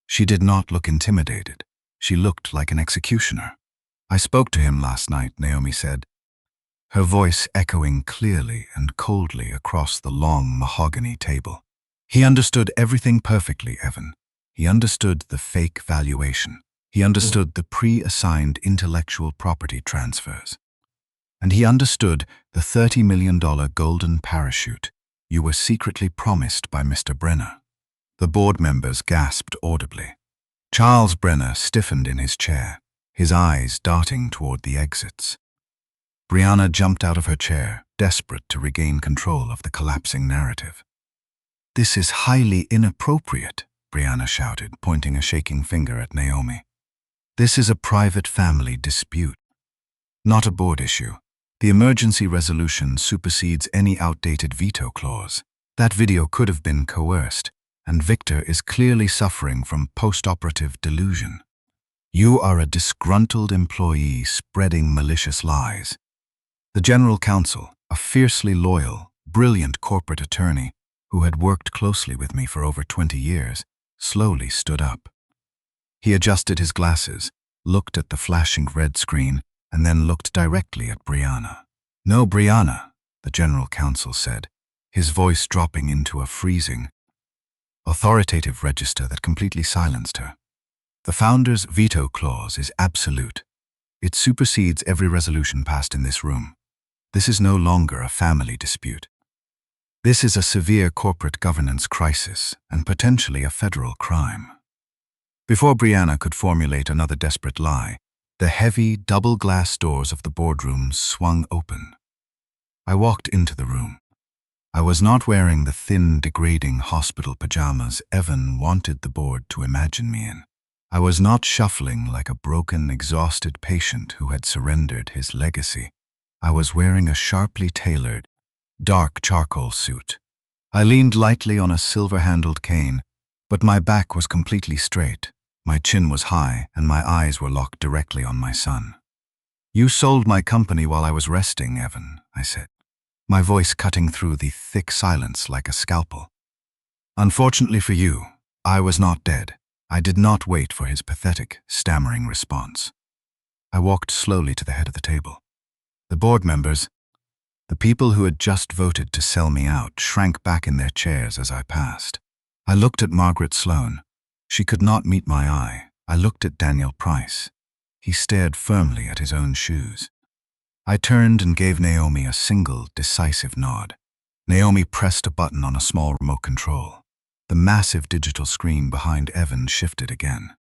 She did not look intimidated. She looked like an executioner. "I spoke to him last night," Naomi said, her voice echoing clearly and coldly across the long mahogany table. "He understood everything perfectly, Evan. He understood the fake valuation. He understood the pre-assigned intellectual property transfers. And he understood the $30 million golden parachute you were secretly promised by Mr. Brenner." The board members gasped audibly. Charles Brenner stiffened in his chair, his eyes darting toward the exits. Brianna jumped out of her chair, desperate to regain control of the collapsing narrative. "This is highly inappropriate," Brianna shouted, pointing a shaking finger at Naomi. "This is a private family dispute, not a board issue. The emergency resolution supersedes any outdated veto clause. That video could have been coerced, and Victor is clearly suffering from post-operative delusion. You are a disgruntled employee spreading malicious lies." The general counsel, a fiercely loyal, brilliant corporate attorney who had worked closely with me for over 20 years, slowly stood up. He adjusted his glasses, looked at the flashing red screen, and then looked directly at Brianna. "No, Brianna," the general counsel said, his voice dropping into a freezing, authoritative register that completely silenced her. "The founder's veto clause is absolute. It supersedes every resolution passed in this room. This is no longer a family dispute. This is a severe corporate governance crisis and potentially a federal crime." Before Brianna could formulate another desperate lie, the heavy, double-glass doors of the boardroom swung open. I walked into the room. I was not wearing the thin, degrading hospital pajamas Evan wanted the board to imagine me in. I was not shuffling like a broken, exhausted patient who had surrendered his legacy. I was wearing a sharply tailored, dark charcoal suit. I leaned lightly on a silver-handled cane, but my back was completely straight. My chin was high, and my eyes were locked directly on my son. "You sold my company while I was resting, Evan," I said, my voice cutting through the thick silence like a scalpel. "Unfortunately for you, I was not dead." I did not wait for his pathetic, stammering response. I walked slowly to the head of the table. The board members, the people who had just voted to sell me out, shrank back in their chairs as I passed. I looked at Margaret Sloan. She could not meet my eye. I looked at Daniel Price. He stared firmly at his own shoes. I turned and gave Naomi a single, decisive nod. Naomi pressed a button on a small remote control. The massive digital screen behind Evan shifted again.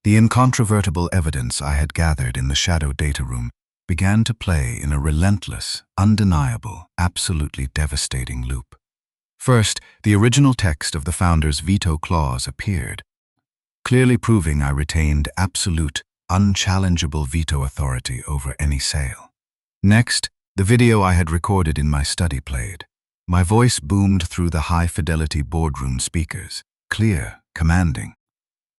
The incontrovertible evidence I had gathered in the shadow data room began to play in a relentless, undeniable, absolutely devastating loop. First, the original text of the founder's veto clause appeared, clearly proving I retained absolute, unchallengeable veto authority over any sale. Next, the video I had recorded in my study played. My voice boomed through the high-fidelity boardroom speakers, clear, commanding,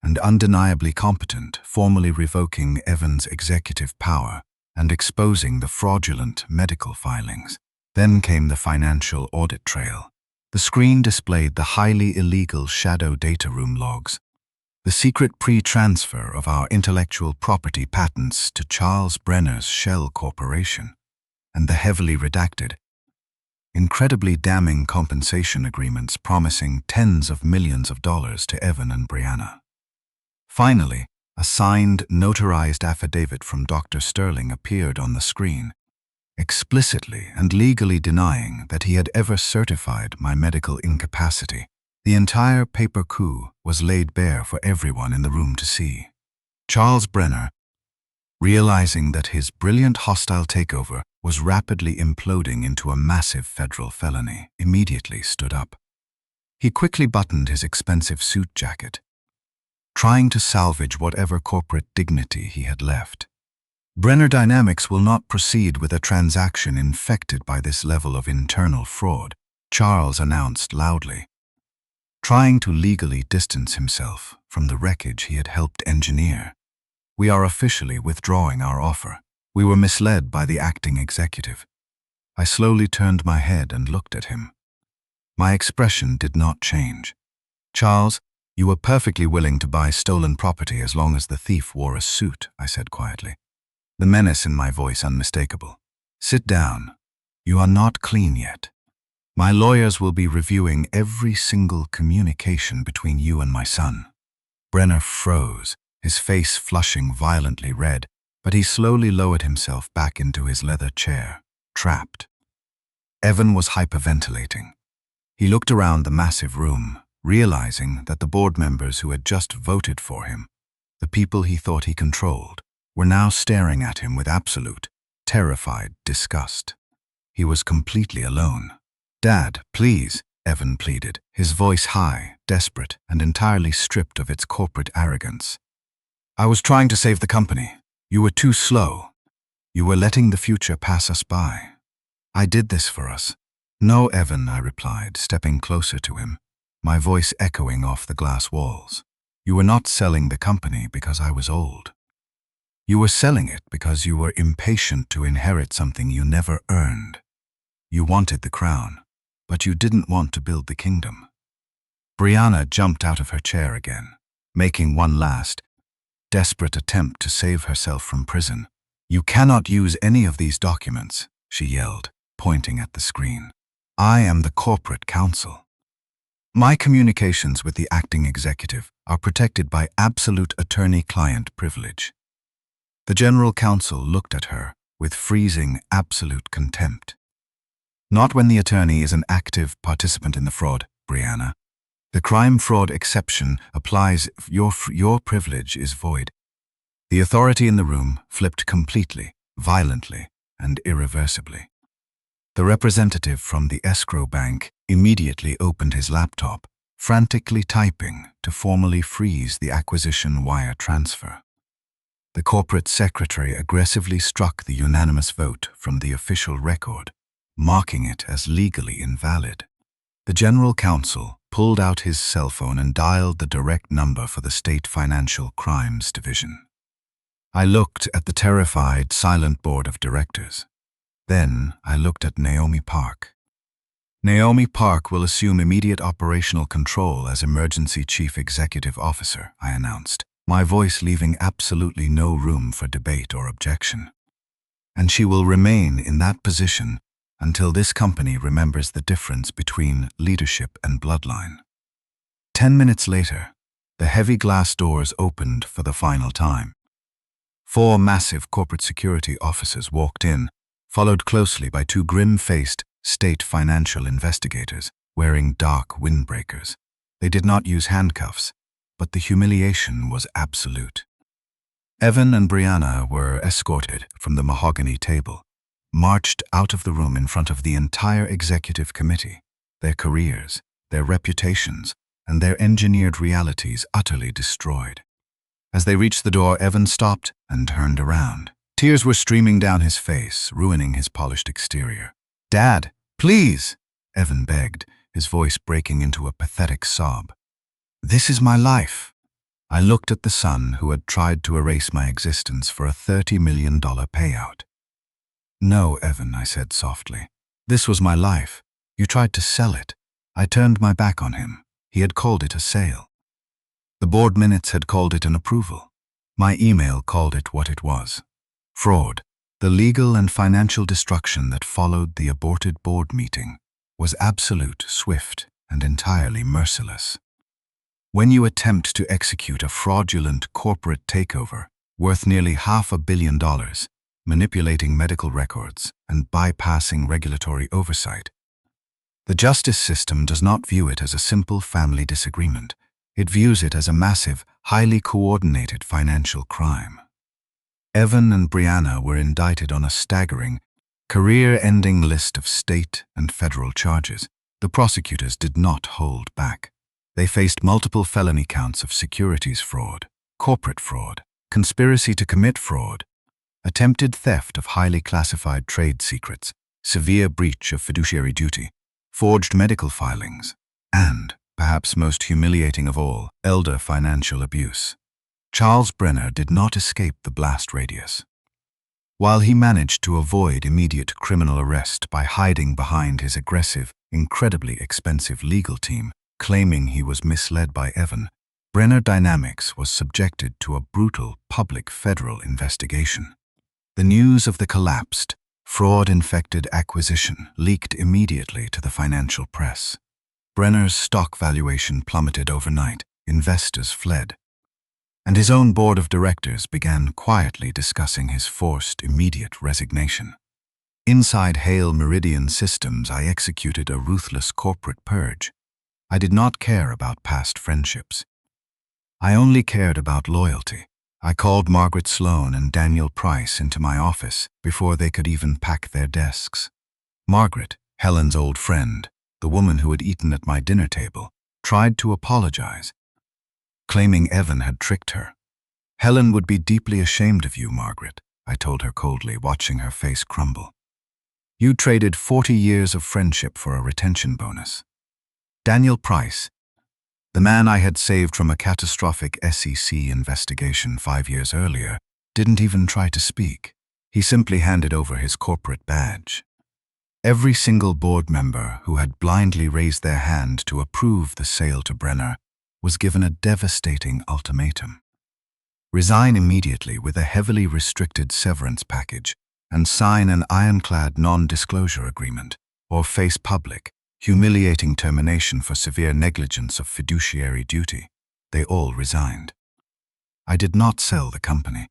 and undeniably competent, formally revoking Evan's executive power and exposing the fraudulent medical filings. Then came the financial audit trail. The screen displayed the highly illegal shadow data room logs, the secret pre-transfer of our intellectual property patents to Charles Brenner's Shell Corporation, and the heavily redacted, incredibly damning compensation agreements promising tens of millions of dollars to Evan and Brianna. Finally, a signed, notarized affidavit from Dr. Sterling appeared on the screen, explicitly and legally denying that he had ever certified my medical incapacity. The entire paper coup was laid bare for everyone in the room to see. Charles Brenner, realizing that his brilliant hostile takeover was rapidly imploding into a massive federal felony, immediately stood up. He quickly buttoned his expensive suit jacket, trying to salvage whatever corporate dignity he had left. Brenner Dynamics will not proceed with a transaction infected by this level of internal fraud, Charles announced loudly, trying to legally distance himself from the wreckage he had helped engineer. "We are officially withdrawing our offer. We were misled by the acting executive." I slowly turned my head and looked at him. My expression did not change. "Charles, You were perfectly willing to buy stolen property as long as the thief wore a suit, I said quietly, the menace in my voice unmistakable. Sit down. You are not clean yet. My lawyers will be reviewing every single communication between you and my son. Brenner froze, his face flushing violently red, but he slowly lowered himself back into his leather chair, trapped. Evan was hyperventilating. He looked around the massive room, realizing that the board members who had just voted for him, the people he thought he controlled, were now staring at him with absolute, terrified disgust. He was completely alone. "Dad, please," Evan pleaded, his voice high, desperate, and entirely stripped of its corporate arrogance. "I was trying to save the company. You were too slow. You were letting the future pass us by. I did this for us." "No, Evan," I replied, stepping closer to him, my voice echoing off the glass walls. "You were not selling the company because I was old. You were selling it because you were impatient to inherit something you never earned. You wanted the crown, but you didn't want to build the kingdom." Brianna jumped out of her chair again, making one last, desperate attempt to save herself from prison. "You cannot use any of these documents," she yelled, pointing at the screen. "I am the corporate counsel. My communications with the acting executive are protected by absolute attorney-client privilege." The general counsel looked at her with freezing, absolute contempt. "Not when the attorney is an active participant in the fraud, Brianna. The crime-fraud exception applies if your privilege is void." The authority in the room flipped completely, violently, and irreversibly. The representative from the escrow bank immediately opened his laptop, frantically typing to formally freeze the acquisition wire transfer. The corporate secretary aggressively struck the unanimous vote from the official record, marking it as legally invalid. The general counsel pulled out his cell phone and dialed the direct number for the State Financial Crimes Division. I looked at the terrified, silent board of directors. Then I looked at Naomi Park. "Naomi Park will assume immediate operational control as Emergency Chief Executive Officer," I announced, my voice leaving absolutely no room for debate or objection. "And she will remain in that position until this company remembers the difference between leadership and bloodline." 10 minutes later, the heavy glass doors opened for the final time. 4 massive corporate security officers walked in, followed closely by 2 grim-faced state financial investigators wearing dark windbreakers. They did not use handcuffs, but the humiliation was absolute. Evan and Brianna were escorted from the mahogany table, marched out of the room in front of the entire executive committee, their careers, their reputations, and their engineered realities utterly destroyed. As they reached the door, Evan stopped and turned around. Tears were streaming down his face, ruining his polished exterior. "Dad, please," Evan begged, his voice breaking into a pathetic sob. "This is my life." I looked at the son who had tried to erase my existence for a $30 million payout. "No, Evan," I said softly. "This was my life. You tried to sell it. I turned my back on him. He had called it a sale. The board minutes had called it an approval. My email called it what it was. Fraud. The legal and financial destruction that followed the aborted board meeting was absolute, swift, and entirely merciless. When you attempt to execute a fraudulent corporate takeover worth nearly $500 million, manipulating medical records and bypassing regulatory oversight, the justice system does not view it as a simple family disagreement. It views it as a massive, highly coordinated financial crime. Evan and Brianna were indicted on a staggering, career-ending list of state and federal charges. The prosecutors did not hold back. They faced multiple felony counts of securities fraud, corporate fraud, conspiracy to commit fraud, attempted theft of highly classified trade secrets, severe breach of fiduciary duty, forged medical filings, and, perhaps most humiliating of all, elder financial abuse. Charles Brenner did not escape the blast radius. While he managed to avoid immediate criminal arrest by hiding behind his aggressive, incredibly expensive legal team, claiming he was misled by Evan, Brenner Dynamics was subjected to a brutal public federal investigation. The news of the collapsed, fraud-infected acquisition leaked immediately to the financial press. Brenner's stock valuation plummeted overnight, investors fled, and his own board of directors began quietly discussing his forced immediate resignation. Inside Hale Meridian Systems, I executed a ruthless corporate purge. I did not care about past friendships. I only cared about loyalty. I called Margaret Sloan and Daniel Price into my office before they could even pack their desks. Margaret, Helen's old friend, the woman who had eaten at my dinner table, tried to apologize, claiming Evan had tricked her. "Helen would be deeply ashamed of you, Margaret," I told her coldly, watching her face crumble. "You traded 40 years of friendship for a retention bonus." Daniel Price, the man I had saved from a catastrophic SEC investigation 5 years earlier, didn't even try to speak. He simply handed over his corporate badge. Every single board member who had blindly raised their hand to approve the sale to Brenner was given a devastating ultimatum: resign immediately with a heavily restricted severance package and sign an ironclad non-disclosure agreement, or face public, humiliating termination for severe negligence of fiduciary duty. They all resigned. I did not sell the company,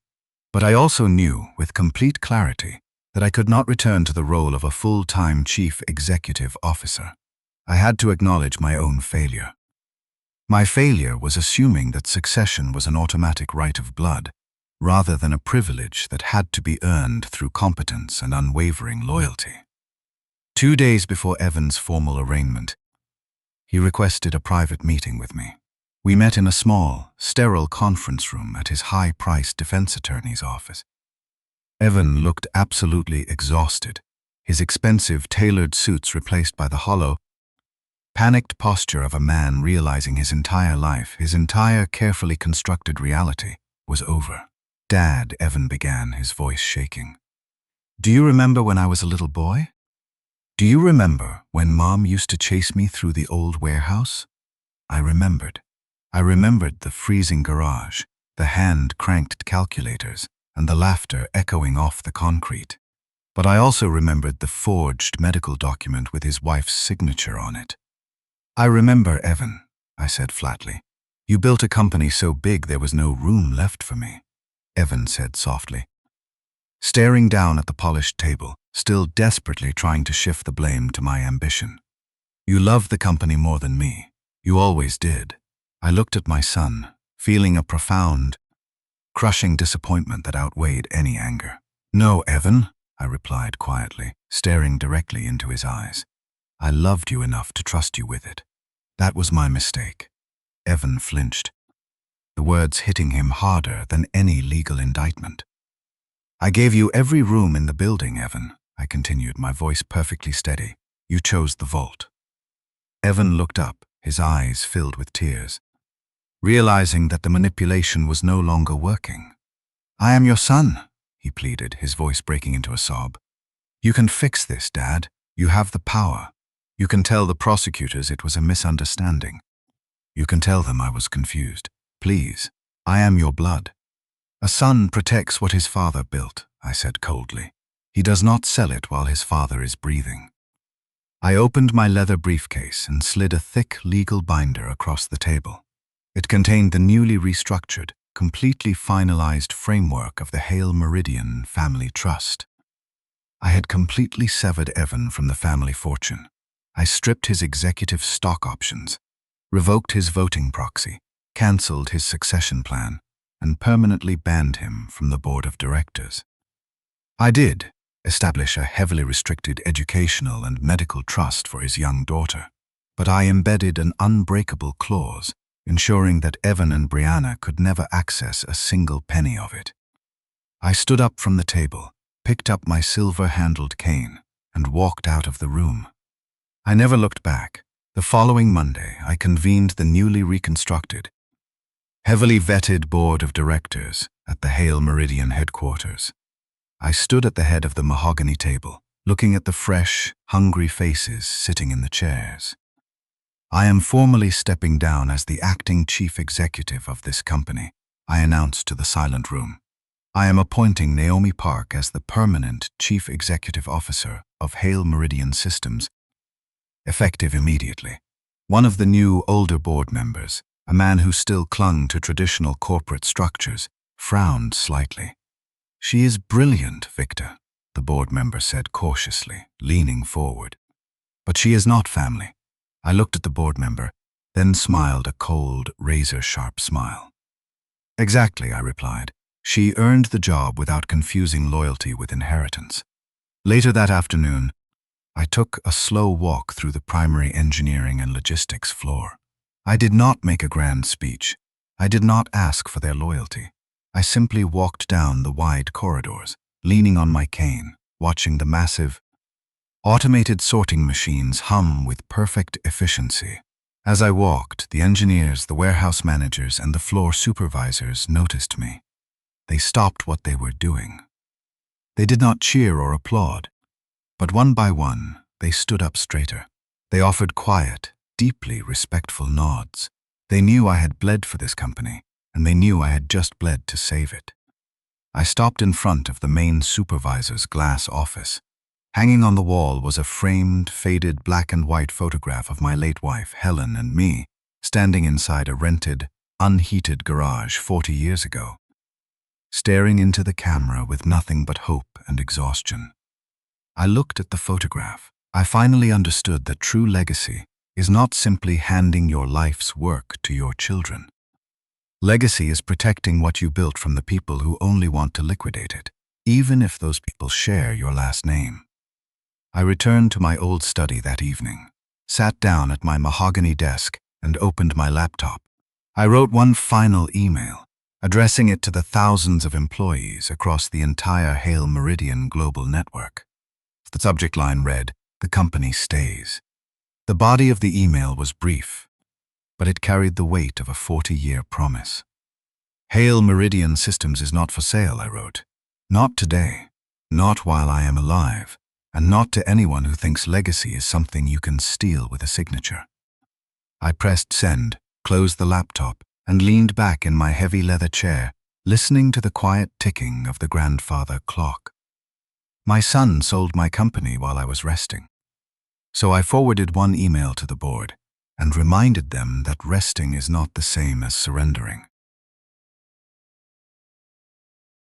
but I also knew with complete clarity that I could not return to the role of a full-time chief executive officer. I had to acknowledge my own failure. My failure was assuming that succession was an automatic right of blood, rather than a privilege that had to be earned through competence and unwavering loyalty. 2 days before Evan's formal arraignment, he requested a private meeting with me. We met in a small, sterile conference room at his high-priced defense attorney's office. Evan looked absolutely exhausted, his expensive, tailored suits replaced by the hollow, panicked posture of a man realizing his entire life, his entire carefully constructed reality, was over. "Dad," Evan began, his voice shaking. "Do you remember when I was a little boy? Do you remember when Mom used to chase me through the old warehouse?" I remembered. I remembered the freezing garage, the hand-cranked calculators, and the laughter echoing off the concrete. But I also remembered the forged medical document with his wife's signature on it. "I remember, Evan," I said flatly. "You built a company so big there was no room left for me," Evan said softly, staring down at the polished table, still desperately trying to shift the blame to my ambition. "You loved the company more than me. You always did." I looked at my son, feeling a profound, crushing disappointment that outweighed any anger. "No, Evan," I replied quietly, staring directly into his eyes. "I loved you enough to trust you with it. That was my mistake." Evan flinched, the words hitting him harder than any legal indictment. "I gave you every room in the building, Evan," I continued, my voice perfectly steady. "You chose the vault." Evan looked up, his eyes filled with tears, realizing that the manipulation was no longer working. "I am your son," he pleaded, his voice breaking into a sob. "You can fix this, Dad. You have the power. You can tell the prosecutors it was a misunderstanding. You can tell them I was confused. Please, I am your blood." "A son protects what his father built," I said coldly. "He does not sell it while his father is breathing." I opened my leather briefcase and slid a thick legal binder across the table. It contained the newly restructured, completely finalized framework of the Hale Meridian Family Trust. I had completely severed Evan from the family fortune. I stripped his executive stock options, revoked his voting proxy, cancelled his succession plan, and permanently banned him from the board of directors. I did establish a heavily restricted educational and medical trust for his young daughter, but I embedded an unbreakable clause ensuring that Evan and Brianna could never access a single penny of it. I stood up from the table, picked up my silver-handled cane, and walked out of the room. I never looked back. The following Monday, I convened the newly reconstructed, heavily vetted board of directors at the Hale Meridian headquarters. I stood at the head of the mahogany table, looking at the fresh, hungry faces sitting in the chairs. I am formally stepping down as the acting chief executive of this company, I announced to the silent room. I am appointing Naomi Park as the permanent chief executive officer of Hale Meridian Systems, effective immediately. One of the new, older board members, a man who still clung to traditional corporate structures, frowned slightly. "She is brilliant, Victor," the board member said cautiously, leaning forward. "But she is not family." I looked at the board member, then smiled a cold, razor-sharp smile. "Exactly," I replied. "She earned the job without confusing loyalty with inheritance." Later that afternoon, I took a slow walk through the primary engineering and logistics floor. I did not make a grand speech. I did not ask for their loyalty. I simply walked down the wide corridors, leaning on my cane, watching the massive, automated sorting machines hum with perfect efficiency. As I walked, the engineers, the warehouse managers, and the floor supervisors noticed me. They stopped what they were doing. They did not cheer or applaud, but one by one, they stood up straighter. They offered quiet, deeply respectful nods. They knew I had bled for this company, and they knew I had just bled to save it. I stopped in front of the main supervisor's glass office. Hanging on the wall was a framed, faded black and white photograph of my late wife, Helen, and me, standing inside a rented, unheated garage 40 years ago, staring into the camera with nothing but hope and exhaustion. I looked at the photograph. I finally understood that true legacy is not simply handing your life's work to your children. Legacy is protecting what you built from the people who only want to liquidate it, even if those people share your last name. I returned to my old study that evening, sat down at my mahogany desk, and opened my laptop. I wrote one final email, addressing it to the thousands of employees across the entire Hale Meridian global network. The subject line read, "The company stays." The body of the email was brief, but it carried the weight of a 40-year promise. "Hale Meridian Systems is not for sale," I wrote. "Not today, not while I am alive, and not to anyone who thinks legacy is something you can steal with a signature." I pressed send, closed the laptop, and leaned back in my heavy leather chair, listening to the quiet ticking of the grandfather clock. My son sold my company while I was resting. So I forwarded one email to the board and reminded them that resting is not the same as surrendering.